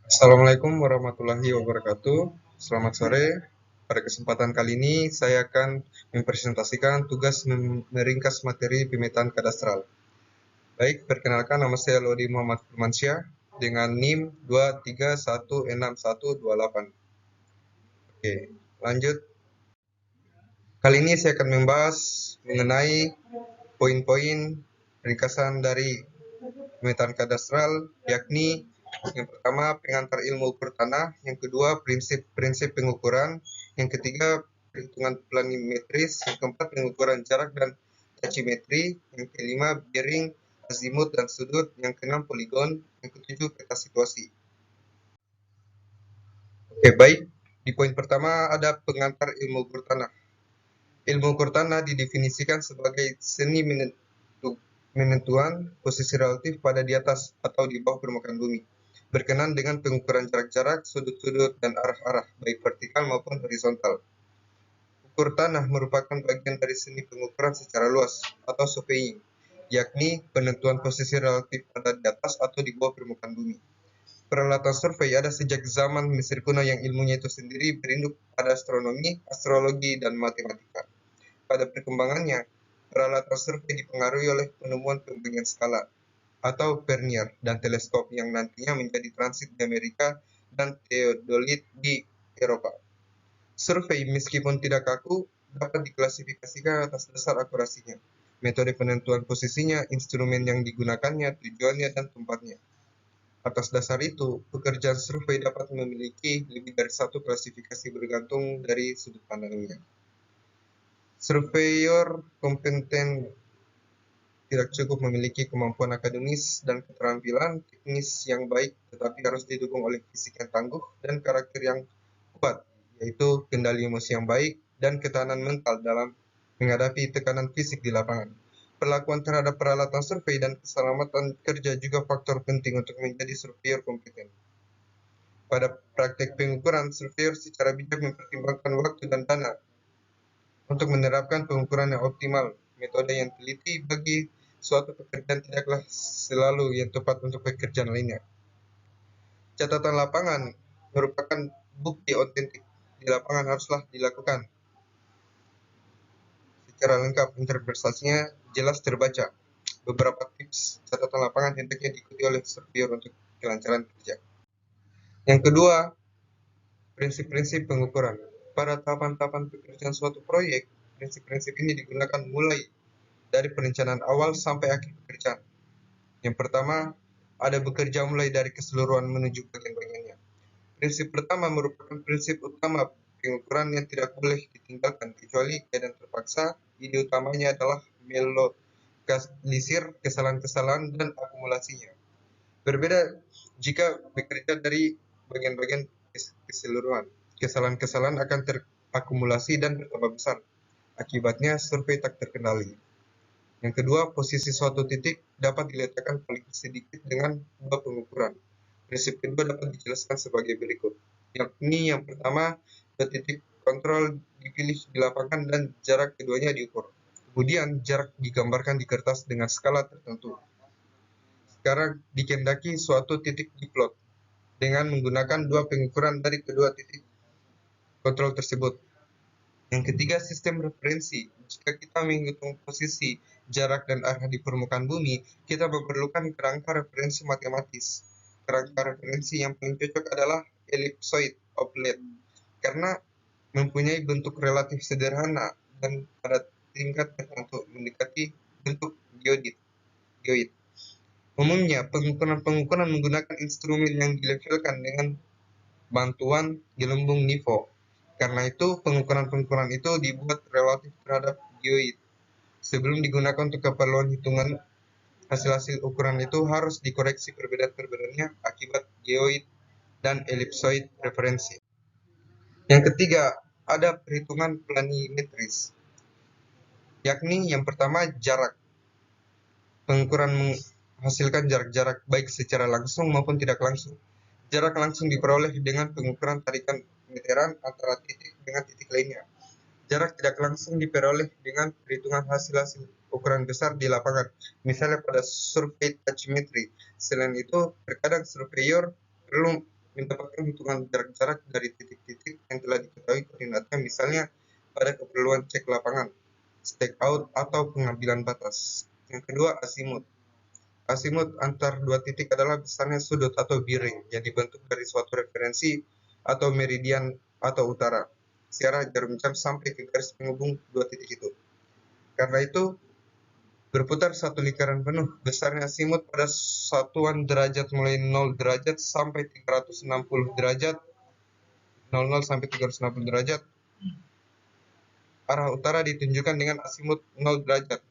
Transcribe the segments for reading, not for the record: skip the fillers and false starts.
Assalamualaikum warahmatullahi wabarakatuh. Selamat sore. Pada kesempatan kali ini saya akan mempresentasikan tugas meringkas materi pemetaan kadastral. Baik, perkenalkan nama saya Lodi Muhammad Firmansyah dengan NIM 2316128. Oke, lanjut. Kali ini saya akan membahas mengenai poin-poin ringkasan dari pemetaan kadastral, yakni yang pertama pengantar ilmu ukur tanah, yang kedua prinsip-prinsip pengukuran, yang ketiga perhitungan planimetris, yang keempat pengukuran jarak dan tachymetri, yang kelima bearing, azimut dan sudut, yang keenam poligon, yang ketujuh peta situasi. Oke, baik. Di poin pertama ada pengantar ilmu ukur tanah. Ilmu ukur tanah didefinisikan sebagai seni menentuan posisi relatif pada di atas atau di bawah permukaan bumi, berkenaan dengan pengukuran jarak-jarak, sudut-sudut, dan arah-arah, baik vertikal maupun horizontal. Ukur tanah merupakan bagian dari seni pengukuran secara luas, atau surveying, yakni penentuan posisi relatif pada di atas atau di bawah permukaan bumi. Peralatan survei ada sejak zaman Mesir kuno yang ilmunya itu sendiri berinduk pada astronomi, astrologi, dan matematika. Pada perkembangannya, peralatan survei dipengaruhi oleh penemuan pembagian skala atau vernier dan teleskop yang nantinya menjadi transit di Amerika dan teodolit di Eropa. Survei meskipun tidak kaku dapat diklasifikasikan atas dasar akurasinya, metode penentuan posisinya, instrumen yang digunakannya, tujuannya, dan tempatnya. Atas dasar itu, pekerjaan survei dapat memiliki lebih dari satu klasifikasi bergantung dari sudut pandangnya. Surveyor kompeten tidak cukup memiliki kemampuan akademis dan keterampilan teknis yang baik, tetapi harus didukung oleh fisik yang tangguh dan karakter yang kuat, yaitu kendali emosi yang baik dan ketahanan mental dalam menghadapi tekanan fisik di lapangan. Perlakuan terhadap peralatan survei dan keselamatan kerja juga faktor penting untuk menjadi surveyor kompeten. Pada praktek pengukuran, surveyor secara bijak mempertimbangkan waktu dan dana untuk menerapkan pengukuran yang optimal. Metode yang teliti bagi suatu pekerjaan tidaklah selalu yang tepat untuk pekerjaan lainnya. Catatan lapangan merupakan bukti otentik. Di lapangan haruslah dilakukan secara lengkap, interpretasinya jelas terbaca. Beberapa tips catatan lapangan hendaknya diikuti oleh surveyor untuk kelancaran kerja. Yang kedua, prinsip-prinsip pengukuran. Pada tahapan-tahapan pekerjaan suatu proyek, prinsip-prinsip ini digunakan mulai dari perencanaan awal sampai akhir pekerjaan. Yang pertama, ada bekerja mulai dari keseluruhan menuju bagian-bagiannya. Prinsip pertama merupakan prinsip utama pengukuran yang tidak boleh ditinggalkan kecuali keadaan terpaksa. Ide utamanya adalah melokalisir kesalahan-kesalahan dan akumulasinya. Berbeda jika bekerja dari bagian-bagian keseluruhan. Kesalahan-kesalahan akan terakumulasi dan bertambah besar. Akibatnya survei tak terkendali. Yang kedua, posisi suatu titik dapat diletakkan paling sedikit dengan dua pengukuran. Prinsip kedua dapat dijelaskan sebagai berikut, yakni yang pertama, titik kontrol dipilih di lapangan dan jarak keduanya diukur. Kemudian jarak digambarkan di kertas dengan skala tertentu. Sekarang dikehendaki suatu titik diplot dengan menggunakan dua pengukuran dari kedua titik kontrol tersebut. Yang ketiga, sistem referensi. Jika kita menghitung posisi, jarak, dan arah di permukaan bumi, kita memerlukan kerangka referensi matematis. Kerangka referensi yang paling cocok adalah ellipsoid offset, karena mempunyai bentuk relatif sederhana dan pada tingkat tertentu mendekati bentuk geoid. Umumnya, pengukuran menggunakan instrumen yang dilevelkan dengan bantuan gelembung nifo. Karena itu, pengukuran-pengukuran itu dibuat relatif terhadap geoid. Sebelum digunakan untuk keperluan hitungan, hasil-hasil ukuran itu harus dikoreksi perbedaan-perbedaannya akibat geoid dan ellipsoid referensi. Yang ketiga, ada perhitungan planimetris, yakni yang pertama jarak. Pengukuran menghasilkan jarak-jarak baik secara langsung maupun tidak langsung. Jarak langsung diperoleh dengan pengukuran tarikan meteran antara titik dengan titik lainnya. Jarak tidak langsung diperoleh dengan perhitungan hasil-hasil ukuran besar di lapangan, misalnya pada survei tachymetry. Selain itu, terkadang surveyor perlu mendapatkan hitungan jarak-jarak dari titik-titik yang telah diketahui koordinatnya, misalnya pada keperluan cek lapangan, stake out, atau pengambilan batas. Yang kedua, asimut. Asimut antar dua titik adalah besarnya sudut atau bearing yang dibentuk dari suatu referensi atau meridian atau utara, searah jarum jam sampai ke garis penghubung dua titik itu. Karena itu, berputar satu lingkaran penuh, besarnya asimut pada satuan derajat mulai 0 derajat sampai 360 derajat, 00 sampai 360 derajat. Arah utara ditunjukkan dengan asimut 0 derajat.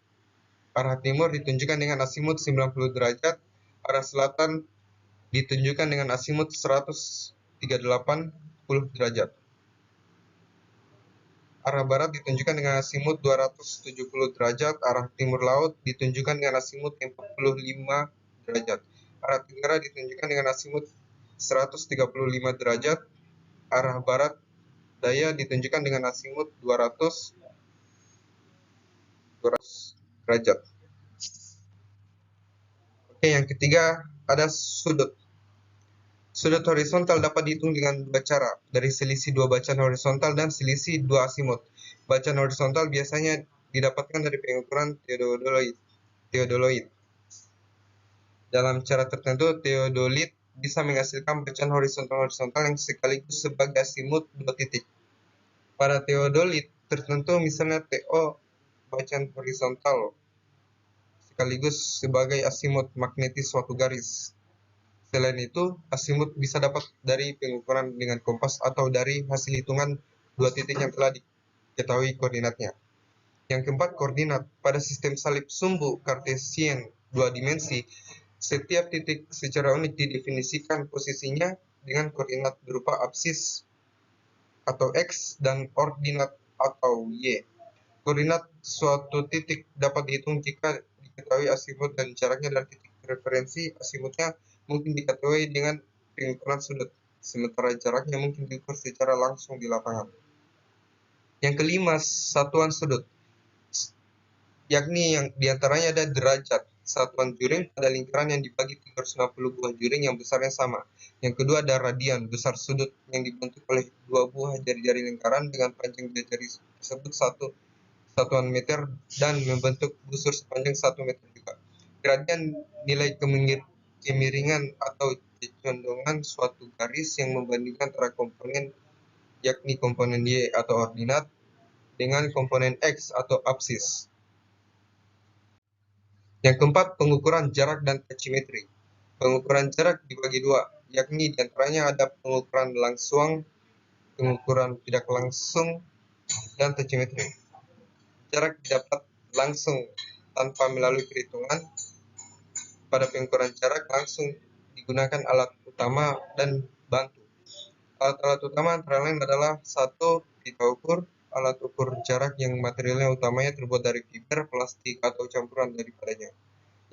Arah timur ditunjukkan dengan asimut 90 derajat. Arah selatan ditunjukkan dengan asimut 180 derajat. Arah barat ditunjukkan dengan asimut 270 derajat. Arah timur laut ditunjukkan dengan asimut 45 derajat. Arah tenggara ditunjukkan dengan asimut 135 derajat. Arah barat daya ditunjukkan dengan asimut 200 derajat. Oke, yang ketiga ada sudut. Sudut horizontal dapat dihitung dengan dua cara, dari selisih dua bacaan horizontal dan selisih dua asimut. Bacaan horizontal biasanya didapatkan dari pengukuran theodolite. Dalam cara tertentu, theodolite bisa menghasilkan bacaan horizontal yang sekaligus sebagai asimut dua titik. Pada theodolite tertentu, misalnya TO, bacaan horizontal sekaligus sebagai asimut magnetis suatu garis. Selain itu, asimut bisa dapat dari pengukuran dengan kompas atau dari hasil hitungan dua titik yang telah diketahui koordinatnya. Yang keempat, koordinat. Pada sistem salib sumbu Cartesian dua dimensi, setiap titik secara unik didefinisikan posisinya dengan koordinat berupa absis atau X dan ordinat atau Y. Koordinat suatu titik dapat dihitung jika diketahui asimut dan jaraknya dari titik referensi. Asimutnya mungkin diketahui dengan pengukuran sudut, sementara jaraknya mungkin diukur secara langsung di lapangan. Yang kelima, satuan sudut, yakni yang diantaranya ada derajat, satuan juring pada lingkaran yang dibagi 360 buah juring yang besarnya sama. Yang kedua ada radian, besar sudut yang dibentuk oleh dua buah jari-jari lingkaran dengan panjang jari tersebut satuan meter dan membentuk busur sepanjang 1 meter juga. Gradian nilai kemiringan atau kecondongan suatu garis yang membandingkan antara komponen, yakni komponen Y atau ordinat, dengan komponen X atau absis. Yang keempat, pengukuran jarak dan tachymetry. Pengukuran jarak dibagi dua, yakni diantaranya ada pengukuran langsung, pengukuran tidak langsung, dan tachymetry. Jarak didapat langsung tanpa melalui perhitungan. Pada pengukuran jarak langsung digunakan alat utama dan bantu. Alat-alat utama antara lain adalah 1. Pita ukur, alat ukur jarak yang materialnya utamanya terbuat dari fiber, plastik, atau campuran daripadanya.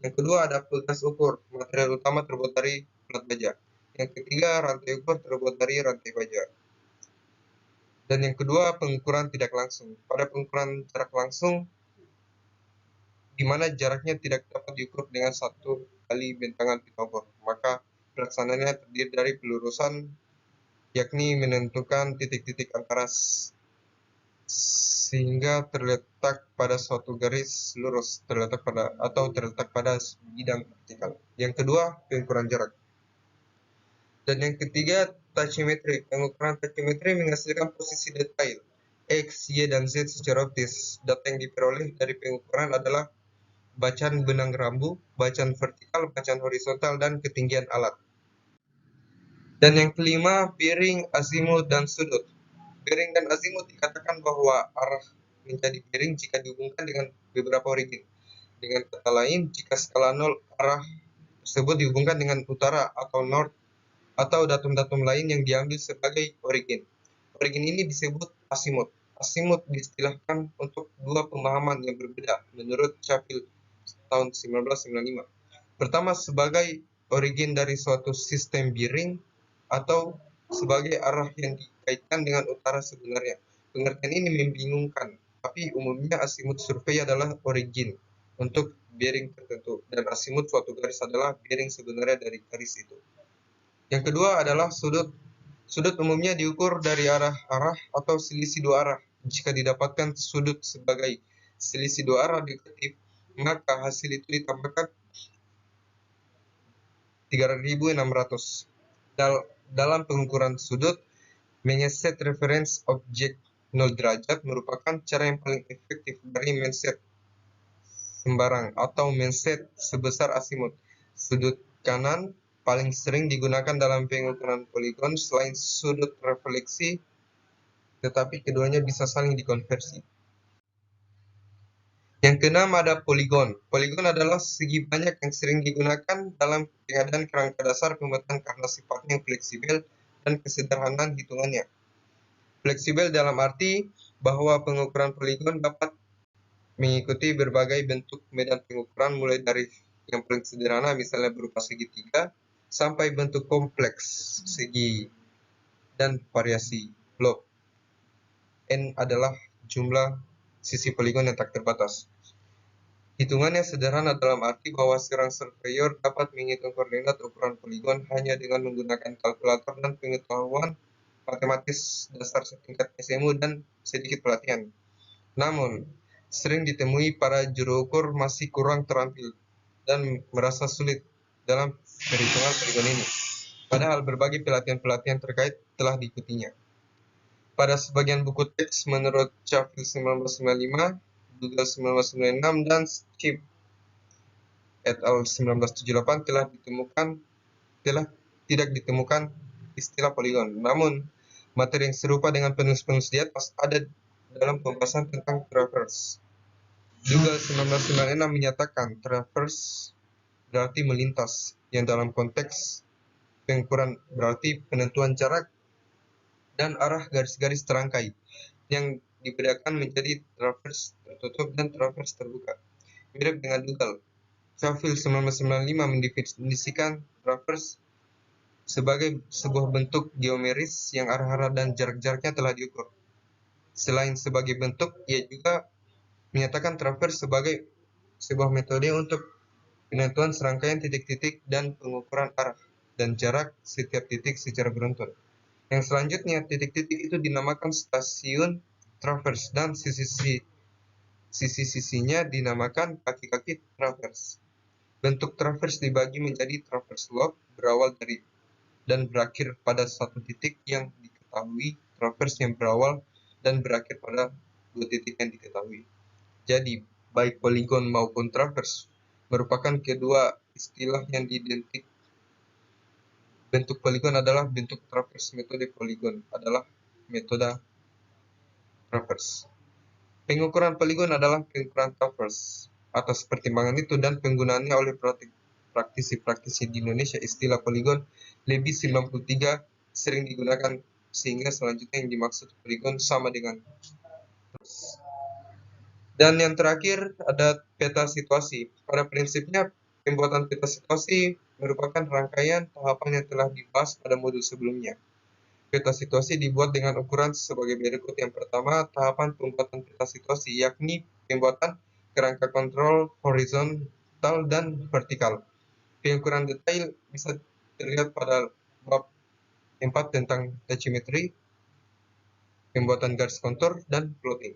Yang kedua ada kulkas ukur, material utama terbuat dari plat baja. Yang ketiga rantai ukur terbuat dari rantai baja. Dan yang kedua pengukuran tidak langsung. Pada pengukuran jarak langsung, di mana jaraknya tidak dapat diukur dengan satu kali bentangan pita ukur, maka pelaksananya terdiri dari pelurusan, yakni menentukan titik-titik antara sehingga terletak pada suatu garis lurus, terletak pada bidang vertikal. Yang kedua, pengukuran jarak. Dan yang ketiga, tachymetry. Pengukuran tachymetry menghasilkan posisi detail X, Y, dan Z secara optis. Data yang diperoleh dari pengukuran adalah bacaan benang rambu, bacaan vertikal, bacaan horizontal, dan ketinggian alat. Dan yang kelima, bearing, azimut, dan sudut. Bearing dan azimut dikatakan bahwa arah menjadi bearing jika dihubungkan dengan beberapa origin. Dengan kata lain, jika skala 0 arah tersebut dihubungkan dengan utara atau north atau datum-datum lain yang diambil sebagai origin. Origin ini disebut asimut. Asimut diistilahkan untuk dua pemahaman yang berbeda menurut Sheffield tahun 1995. Pertama, sebagai origin dari suatu sistem bearing atau sebagai arah yang dikaitkan dengan utara sebenarnya. Pengertian ini membingungkan, tapi umumnya asimut survei adalah origin untuk bearing tertentu, dan asimut suatu garis adalah bearing sebenarnya dari garis itu. Yang kedua adalah sudut. Sudut umumnya diukur dari arah-arah atau selisih dua arah. Jika didapatkan sudut sebagai selisih dua arah negatif, maka hasil itu ditambahkan 3600. Dalam pengukuran sudut, mengeset reference objek 0 derajat merupakan cara yang paling efektif dari menset sembarang atau menset sebesar asimut. Sudut kanan paling sering digunakan dalam pengukuran poligon selain sudut refleksi, tetapi keduanya bisa saling dikonversi. Yang keenam ada poligon. Poligon adalah segi banyak yang sering digunakan dalam pengadaan kerangka dasar pembuatan karena sifatnya yang fleksibel dan kesederhanaan hitungannya. Fleksibel dalam arti bahwa pengukuran poligon dapat mengikuti berbagai bentuk medan pengukuran mulai dari yang paling sederhana misalnya berupa segitiga sampai bentuk kompleks segi dan variasi blok. N adalah jumlah sisi poligon yang tak terbatas. Hitungannya sederhana dalam arti bahwa seorang surveyor dapat menghitung koordinat ukuran poligon hanya dengan menggunakan kalkulator dan pengetahuan matematis dasar setingkat SMU dan sedikit pelatihan. Namun, sering ditemui para juru ukur masih kurang terampil dan merasa sulit dalam perhitungan poligon ini. Padahal berbagai pelatihan-pelatihan terkait telah diikutinya. Pada sebagian buku teks menurut Sheffield 1995, Google 1996, dan Skip et al. 1978 tidak ditemukan istilah poligon. Namun, materi yang serupa dengan penulis-penulis di atas ada dalam pembahasan tentang traverse. Google 1996 menyatakan traverse berarti melintas, yang dalam konteks pengukuran berarti penentuan jarak dan arah garis-garis terangkai yang dibedakan menjadi traverse tertutup dan traverse terbuka. Mirip dengan Google, Sheffield 1995 mendefinisikan traverse sebagai sebuah bentuk geometris yang arah-arah dan jarak-jaraknya telah diukur. Selain sebagai bentuk, ia juga menyatakan traverse sebagai sebuah metode untuk penentuan serangkaian titik-titik dan pengukuran arah dan jarak setiap titik secara beruntun. Yang selanjutnya, titik-titik itu dinamakan stasiun traverse dan sisi-sisinya dinamakan kaki-kaki traverse. Bentuk traverse dibagi menjadi traverse loop berawal dari dan berakhir pada satu titik yang diketahui, traverse yang berawal dan berakhir pada dua titik yang diketahui. Jadi, baik poligon maupun traverse merupakan kedua istilah yang identik. Bentuk poligon adalah bentuk traverse. Metode poligon adalah metode traverse. Pengukuran poligon adalah pengukuran traverse. Atas pertimbangan itu dan penggunaannya oleh praktisi-praktisi di Indonesia, istilah poligon lebih 93 sering digunakan sehingga selanjutnya yang dimaksud poligon sama dengan traverse. Dan yang terakhir ada peta situasi. Pada prinsipnya, pembuatan peta situasi merupakan rangkaian tahapan yang telah dibahas pada modul sebelumnya. Peta situasi dibuat dengan ukuran sebagai berikut. Yang pertama, tahapan pembuatan peta situasi, yakni pembuatan kerangka kontrol horizontal dan vertikal. Pengukuran detail bisa terlihat pada bab 4 tentang tachymetry, pembuatan garis kontur, dan plotting.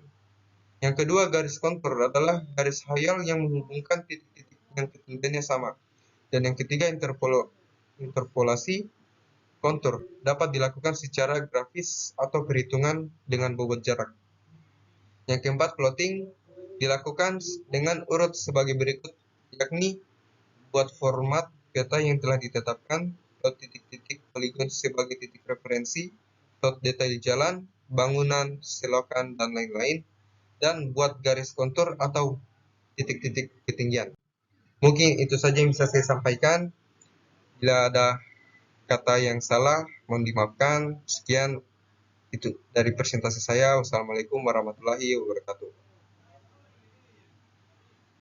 Yang kedua, garis kontur adalah garis hayal yang menghubungkan titik-titik yang ketinggiannya sama. Dan yang ketiga, interpolasi kontur dapat dilakukan secara grafis atau perhitungan dengan bobot jarak. Yang keempat, plotting dilakukan dengan urut sebagai berikut, yakni buat format peta yang telah ditetapkan, plot titik-titik poligon sebagai titik referensi, plot detail jalan, bangunan, selokan, dan lain-lain, dan buat garis kontur atau titik-titik ketinggian. Mungkin itu saja yang bisa saya sampaikan. Bila ada kata yang salah, mohon dimaafkan. Sekian itu dari presentasi saya. Wassalamualaikum warahmatullahi wabarakatuh.